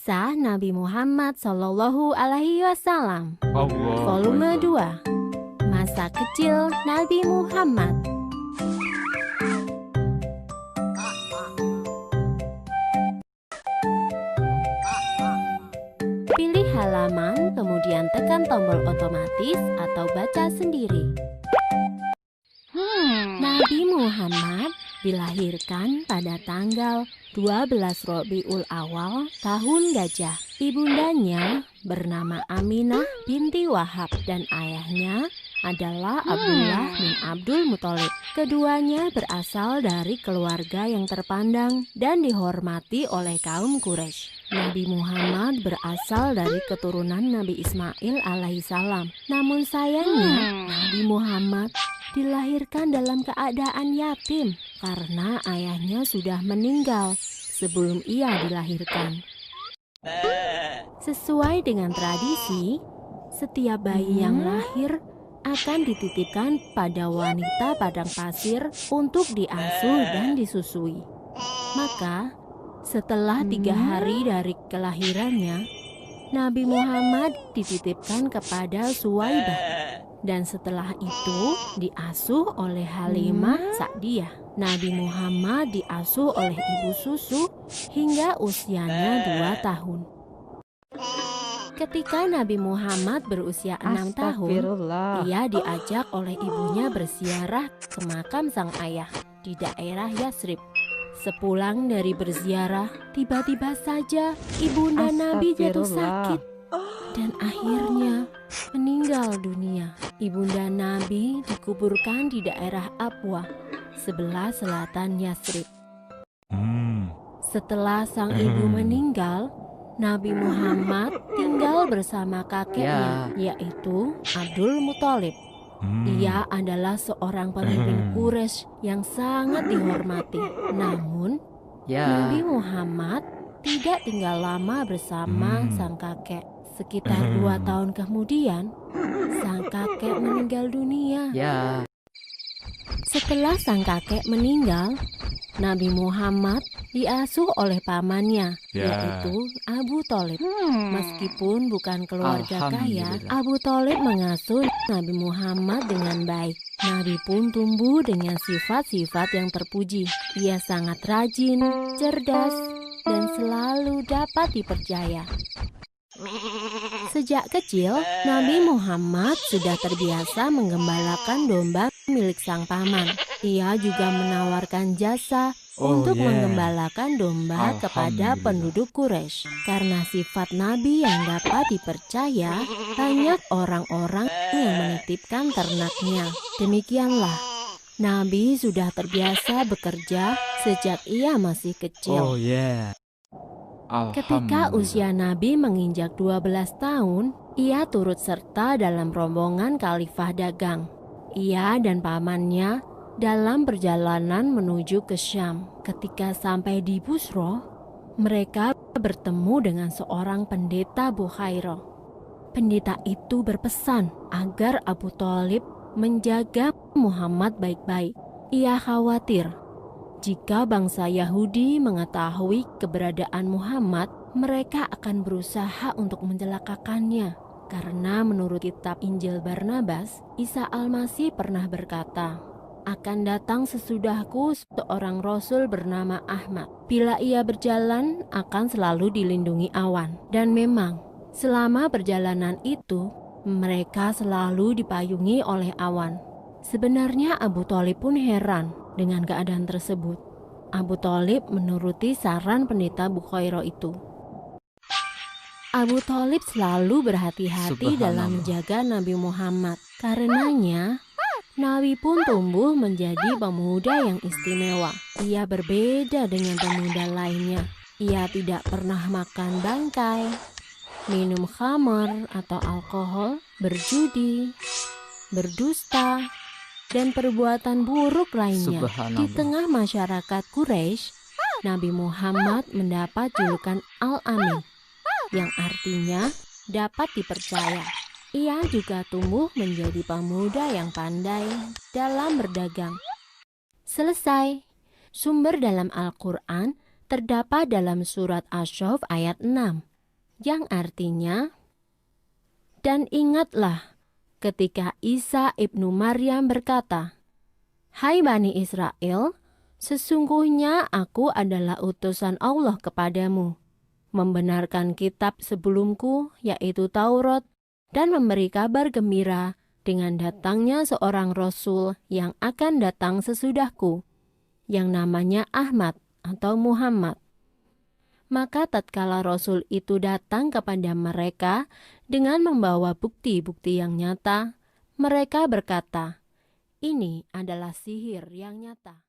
Kisah Nabi Muhammad Sallallahu Alaihi Wasallam. Volume 2. Masa kecil Nabi Muhammad. Pilih halaman, kemudian tekan tombol otomatis atau baca sendiri. Nabi Muhammad dilahirkan pada tanggal 12 Rabiul Awal tahun Gajah. Ibundanya bernama Aminah binti Wahab dan ayahnya adalah Abdullah bin Abdul Muthalib. Keduanya berasal dari keluarga yang terpandang dan dihormati oleh kaum Quraisy. Nabi Muhammad berasal dari keturunan Nabi Ismail alaihissalam. Namun sayangnya Nabi Muhammad dilahirkan dalam keadaan yatim karena ayahnya sudah meninggal sebelum ia dilahirkan. Sesuai dengan tradisi, setiap bayi yang lahir akan dititipkan pada wanita padang pasir untuk diasuh dan disusui. Maka, setelah 3 hari dari kelahirannya, Nabi Muhammad dititipkan kepada Suwaibah. Dan setelah itu diasuh oleh Halimah Sa'diyah. Nabi Muhammad diasuh oleh ibu susu hingga usianya 2 tahun. Ketika Nabi Muhammad berusia 6 tahun, ia diajak oleh ibunya berziarah ke makam sang ayah di daerah Yasrib. Sepulang dari berziarah, tiba-tiba saja ibunda Nabi jatuh sakit dan akhirnya meninggal dunia. Ibunda Nabi dikuburkan di daerah Abwa, sebelah selatan Yasrib. Setelah sang ibu meninggal, Nabi Muhammad tinggal bersama kakeknya, yaitu Abdul Muthalib. Ia adalah seorang pemimpin Quraisy yang sangat dihormati. Namun, Nabi Muhammad tidak tinggal lama bersama sang kakek. Sekitar 2 tahun kemudian, sang kakek meninggal dunia. Setelah sang kakek meninggal, Nabi Muhammad diasuh oleh pamannya, yaitu Abu Thalib. Meskipun bukan keluarga kaya, Abu Thalib mengasuh Nabi Muhammad dengan baik. Nabi pun tumbuh dengan sifat-sifat yang terpuji. Ia sangat rajin, cerdas, dan selalu dapat dipercaya. Sejak kecil, Nabi Muhammad sudah terbiasa menggembalakan domba milik sang paman. Ia juga menawarkan jasa untuk menggembalakan domba kepada penduduk Quraisy. Karena sifat Nabi yang dapat dipercaya, banyak orang-orang yang menitipkan ternaknya. Demikianlah, Nabi sudah terbiasa bekerja sejak ia masih kecil. Ketika usia Nabi menginjak 12 tahun, ia turut serta dalam rombongan khalifah dagang. Ia dan pamannya dalam perjalanan menuju ke Syam. Ketika sampai di Busro, mereka bertemu dengan seorang pendeta Bukhairah. Pendeta itu berpesan agar Abu Thalib menjaga Muhammad baik-baik. Ia khawatir jika bangsa Yahudi mengetahui keberadaan Muhammad, mereka akan berusaha untuk mencelakakannya. Karena menurut kitab Injil Barnabas, Isa Al-Masih pernah berkata, "Akan datang sesudahku seorang rasul bernama Ahmad. Bila ia berjalan, akan selalu dilindungi awan." Dan memang, selama perjalanan itu, mereka selalu dipayungi oleh awan. Sebenarnya Abu Thalib pun heran dengan keadaan tersebut. Abu Thalib menuruti saran pendeta Bukhairah itu. Abu Thalib selalu berhati-hati dalam menjaga Nabi Muhammad. Karenanya, Nabi pun tumbuh menjadi pemuda yang istimewa. Ia berbeda dengan pemuda lainnya. Ia tidak pernah makan bangkai, minum khamar atau alkohol, berjudi, berdusta, dan perbuatan buruk lainnya. Di tengah masyarakat Quraisy, Nabi Muhammad mendapat julukan Al-Amin, yang artinya dapat dipercaya. Ia juga tumbuh menjadi pemuda yang pandai dalam berdagang. Selesai. Sumber dalam Al-Quran terdapat dalam surat Asy-Syaff ayat 6. yang artinya, "Dan ingatlah ketika Isa ibnu Maryam berkata, 'Hai Bani Israel, sesungguhnya aku adalah utusan Allah kepadamu, membenarkan kitab sebelumku yaitu Taurat, dan memberi kabar gembira dengan datangnya seorang Rasul yang akan datang sesudahku, yang namanya Ahmad atau Muhammad.' Maka tatkala Rasul itu datang kepada mereka dengan membawa bukti-bukti yang nyata, mereka berkata, 'Ini adalah sihir yang nyata.'"